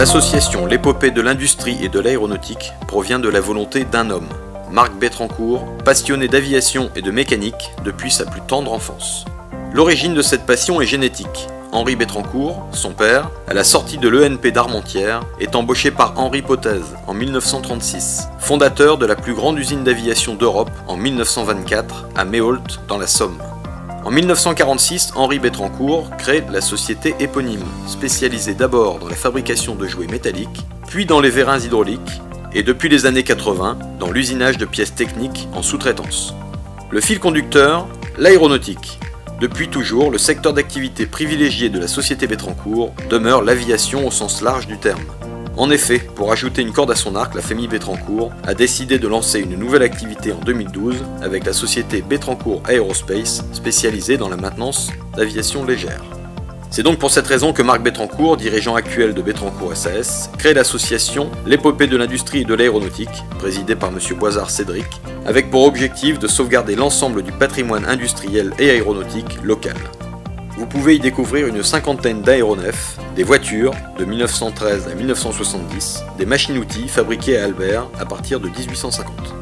L'association L'Épopée de l'Industrie et de l'Aéronautique provient de la volonté d'un homme, Marc Bettencourt, passionné d'aviation et de mécanique depuis sa plus tendre enfance. L'origine de cette passion est génétique. Henri Bettencourt, son père, à la sortie de l'ENP d'Armentières, est embauché par Henri Potez en 1936, fondateur de la plus grande usine d'aviation d'Europe en 1924 à Méault dans la Somme. En 1946, Henri Bettencourt crée la société éponyme, spécialisée d'abord dans la fabrication de jouets métalliques, puis dans les vérins hydrauliques, et depuis les années 80, dans l'usinage de pièces techniques en sous-traitance. Le fil conducteur, l'aéronautique. Depuis toujours, le secteur d'activité privilégié de la société Bettencourt demeure l'aviation au sens large du terme. En effet, pour ajouter une corde à son arc, la famille Bettencourt a décidé de lancer une nouvelle activité en 2012 avec la société Bettencourt Aerospace, spécialisée dans la maintenance d'aviation légère. C'est donc pour cette raison que Marc Bettencourt, dirigeant actuel de Bettencourt SAS, crée l'association L'Épopée de l'Industrie et de l'Aéronautique, présidée par M. Boisard Cédric, avec pour objectif de sauvegarder l'ensemble du patrimoine industriel et aéronautique local. Vous pouvez y découvrir une cinquantaine d'aéronefs, des voitures de 1913 à 1970, des machines-outils fabriquées à Albert à partir de 1850.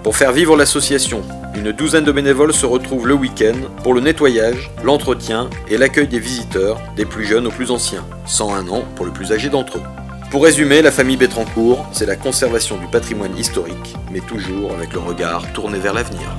Pour faire vivre l'association, une douzaine de bénévoles se retrouvent le week-end pour le nettoyage, l'entretien et l'accueil des visiteurs, des plus jeunes aux plus anciens, 101 ans pour le plus âgé d'entre eux. Pour résumer, la famille Bettencourt, c'est la conservation du patrimoine historique, mais toujours avec le regard tourné vers l'avenir.